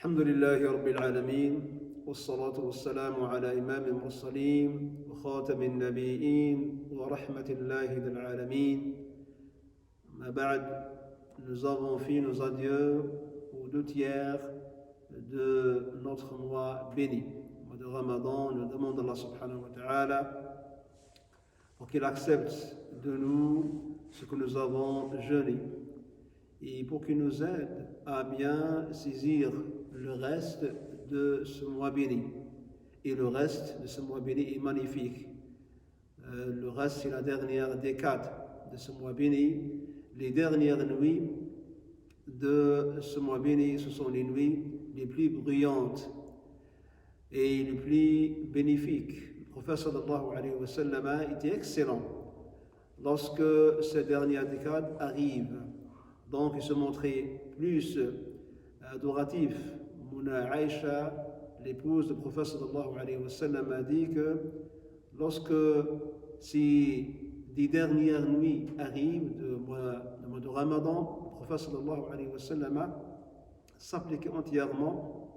الحمد لله رب العالمين والصلاة والسلام على إمام المرسلين وخاتم النبيين ورحمة الله للعالمين. ما بعد, nous avons fait nos adieux aux 2 tiers de notre mois béni, le mois de Ramadan. Nous demandons à Allah subhanahu wa ta'ala pour qu'il accepte de nous ce que nous avons jeûné et pour qu'il nous aide à bien saisir le reste de ce mois béni. Et le reste de ce mois béni est magnifique. Le reste, c'est la dernière décade de ce mois béni. Les dernières nuits de ce mois béni, ce sont les nuits les plus brillantes et les plus bénéfiques. Le prophète sallallahu alayhi wa sallam était excellent lorsque cette dernière décade arrive. Donc, il se montrait plus adoratif. Mouna Aïcha, l'épouse du prophète sallallahu alayhi wa sallam, a dit que lorsque ces 10 dernières nuits arrivent du mois de Ramadan, le prophète sallallahu alayhi wa sallam s'appliquait entièrement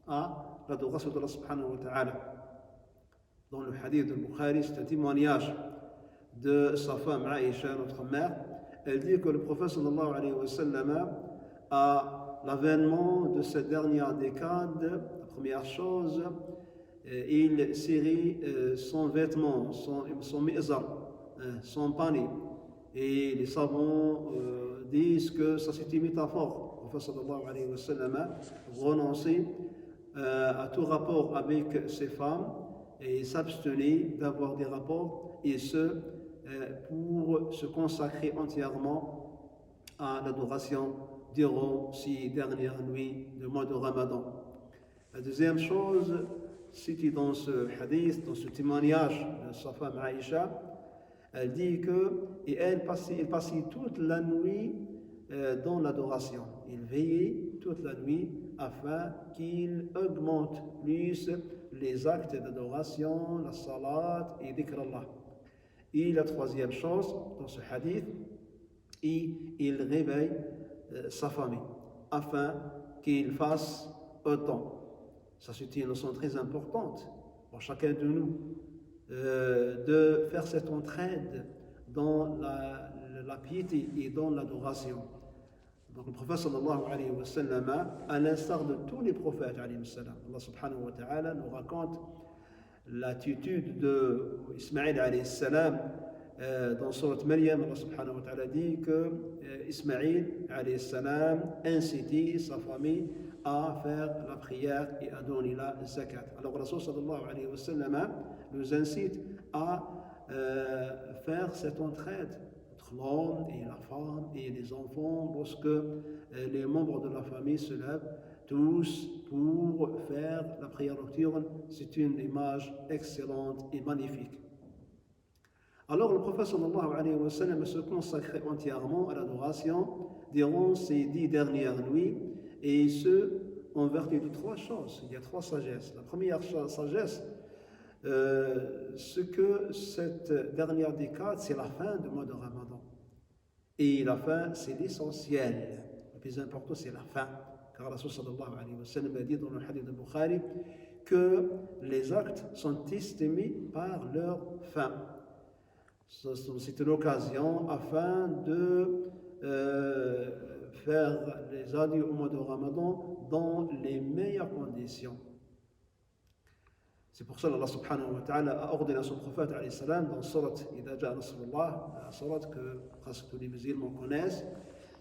à l'adoration de Allah subhanahu wa ta'ala. Dans le hadith de Bukhari, c'est un témoignage de sa femme Aïcha, notre mère. Elle dit que le prophète sallallahu alayhi wa sallam, à l'avènement de cette dernière décade, la première chose, il serrait son vêtement, son mizar, son panier. Et les savants disent que ça c'est une métaphore. Le prophète sallallahu alayhi wa sallam renonçait à tout rapport avec ses femmes et s'abstenait d'avoir des rapports, et ce pour se consacrer entièrement à l'adoration durant ces dernières nuits du mois de Ramadan. La deuxième chose, c'était dans ce hadith, dans ce témoignage de sa femme Aïcha. Elle dit qu'elle passait toute la nuit dans l'adoration. Il veillait toute la nuit afin qu'il augmente plus les actes d'adoration, la salat et dhikr Allah. Et la troisième chose, dans ce hadith, il réveille sa famille afin qu'il fasse autant. Ça, c'est une notion très importante pour chacun de nous, de faire cette entraide dans la piété et dans l'adoration. Donc le prophète sallallahu alayhi wa sallam, à l'instar de tous les prophètes alayhi salam, Allah subhanahu wa ta'ala nous raconte l'attitude d'Ismaïl alayhi salam dans Surat Maryam. Allah subhanahu wa ta'ala dit que Ismaïl alayhi salam incitait sa famille à faire la prière et à donner la zakat. Alors Rasul sallallahu alayhi wa sallam nous incite à faire cette entraide entre l'homme et la femme et les enfants lorsque les membres de la famille se lèvent tous pour faire la prière nocturne. C'est une image excellente et magnifique. Alors le prophète sallallahu alayhi wa sallam se consacrait entièrement à l'adoration durant ces 10 dernières nuits, et ce en vertu de 3 choses. Il y a 3 sagesses. La première sagesse, c'est que cette dernière décade, c'est la fin du mois de Ramadan. Et la fin, c'est l'essentiel. Le plus important, c'est la fin. Car Rasul sallallahu alayhi wa sallam a dit dans le hadith de Bukhari que les actes sont estimés par leur fin. C'est une occasion afin de faire les adieux au mois de Ramadan dans les meilleures conditions. C'est pour ça qu'Allah subhanahu wa ta'ala a ordonné à son prophète alayhi salam dans Surat Idha Ja'a Nasrullah, la surat que presque tous les musulmans connaissent,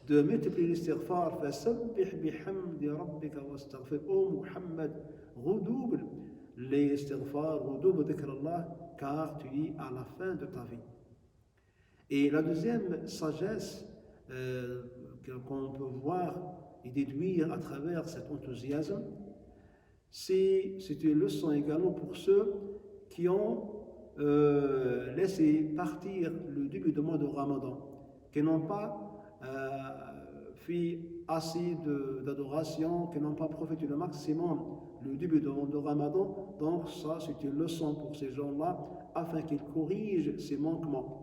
de multiplier l'istighfar. Fasabbih bihamdi rabbika wastaghfir. Ô Muhammad, redouble l'istighfar, redouble dhikr Allah, car tu es à la fin de ta vie. Et la deuxième sagesse qu'on peut voir et déduire à travers cet enthousiasme, c'est une leçon également pour ceux qui ont laissé partir le début du mois de Ramadan, qui n'ont pas fait assez d'adoration, qui n'ont pas profité le maximum le début du mois de Ramadan. Donc ça, c'est une leçon pour ces gens-là, afin qu'ils corrigent ces manquements.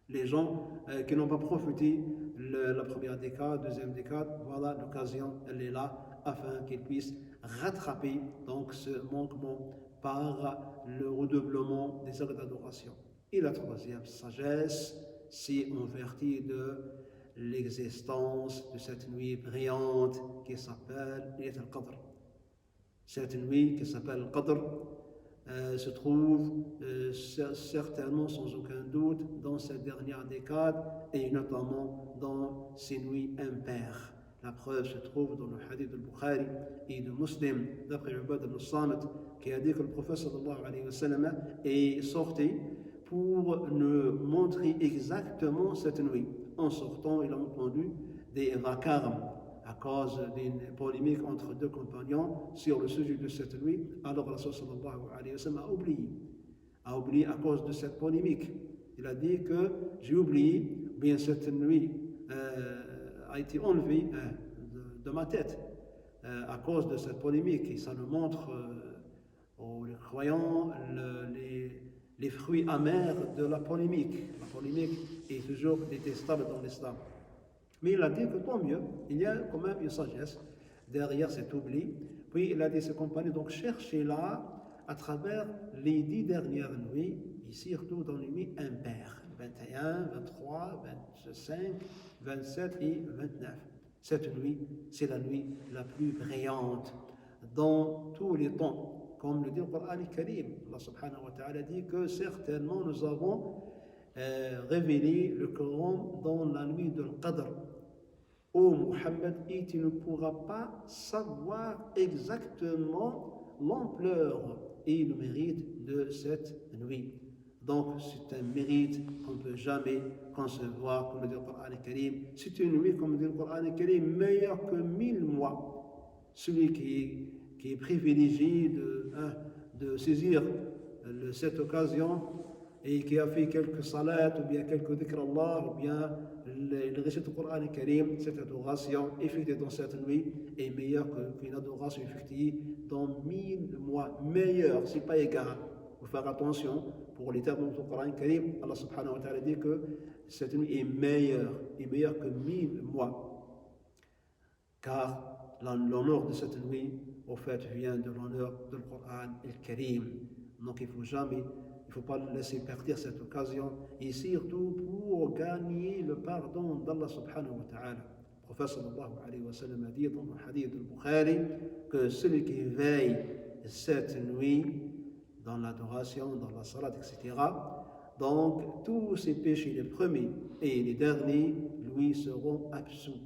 Les gens qui n'ont pas profité la première décade, deuxième décade, voilà, l'occasion, elle est là, afin qu'il puisse rattraper donc ce manquement par le redoublement des actes d'adoration. Et la troisième sagesse, c'est en vertu de l'existence de cette nuit brillante qui s'appelle Laylat al-Qadr. Cette nuit qui s'appelle Al-Qadr se trouve certainement sans aucun doute dans cette dernière décade et notamment dans ces nuits impaires. La preuve se trouve dans le hadith de Bukhari et de Muslim d'après Ubad ibn Samit qui a dit que le prophète sallallahu alayhi wa sallam est sorti pour nous montrer exactement cette nuit. En sortant, il a entendu des vacarmes à cause d'une polémique entre deux compagnons sur le sujet de cette nuit. Alors Rasul sallallahu alayhi wa sallam a oublié à cause de cette polémique. Il a dit que j'ai oublié, bien cette nuit a été enlevée de ma tête à cause de cette polémique. Et ça nous montre aux croyants les fruits amers de la polémique. La polémique est toujours détestable dans l'islam. Mais il a dit que tant mieux, il y a quand même une sagesse derrière cet oubli. Puis il a dit à ses compagnons, donc cherchez-la à travers les 10 dernières nuits, et surtout dans les nuits impaires, 21, 23, 25, 27 et 29. Cette nuit, c'est la nuit la plus brillante dans tous les temps. Comme le dit le Coran al-Karim, Allah subhanahu wa ta'ala dit que certainement nous avons révélé le Coran dans la nuit de l'Qadr. Ô Muhammad, et tu ne pourras pas savoir exactement l'ampleur et le mérite de cette nuit. Donc c'est un mérite qu'on ne peut jamais concevoir, comme le dit le Coran al-Karim. C'est une nuit, comme le dit le Coran al-Karim, meilleure que 1000 mois. Celui qui est privilégié de saisir cette occasion et qui a fait quelques salats ou bien quelques dhikr Allah ou bien le récit du Coran al-Karim, cette adoration effectuée dans cette nuit est meilleure qu'une adoration effectuée dans 1000 mois. Meilleure, c'est pas égal. Il faut faire attention pour les termes du Coran al-Karim. Allah subhanahu wa ta'ala dit que cette nuit est meilleure que 1000 mois. Car l'honneur de cette nuit, au fait, vient de l'honneur du Coran al-Karim. Donc il ne faut pas laisser partir cette occasion, et surtout pour gagner le pardon d'Allah subhanahu wa ta'ala. Le prophète sallallahu alayhi wa sallam a dit dans le hadith de Bukhari que celui qui veille cette nuit dans l'adoration, dans la salat, etc., donc tous ses péchés, les premiers et les derniers, lui seront absous.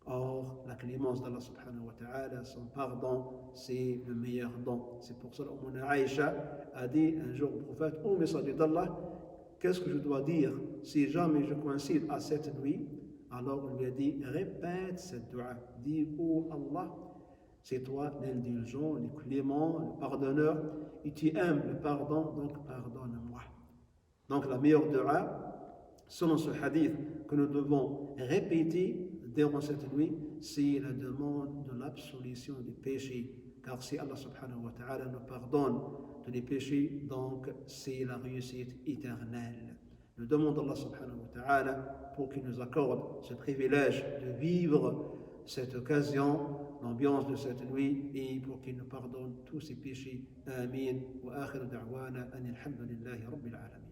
Or, la clémence d'Allah subhanahu wa ta'ala, son pardon, c'est le meilleur don. C'est pour cela que Aïcha a dit un jour au prophète, ô messager d'Allah, qu'est-ce que je dois dire si jamais je coïncide à cette nuit? Alors on lui a dit, répète cette dua. Dis, ô Allah, c'est toi l'indulgent, le clément, le pardonneur, et tu aimes le pardon, donc pardonne-moi. Donc la meilleure dua, selon ce hadith que nous devons répéter durant cette nuit, c'est la demande de l'absolution des péchés. Car si Allah subhanahu wa ta'ala nous pardonne de les péchés, donc c'est la réussite éternelle. Nous demandons à Allah subhanahu wa ta'ala pour qu'il nous accorde ce privilège de vivre cette occasion, l'ambiance de cette nuit, et pour qu'il nous pardonne tous ses péchés. Amin. Wa akhiru da'wana anil hamdulillahi rabbil alamin.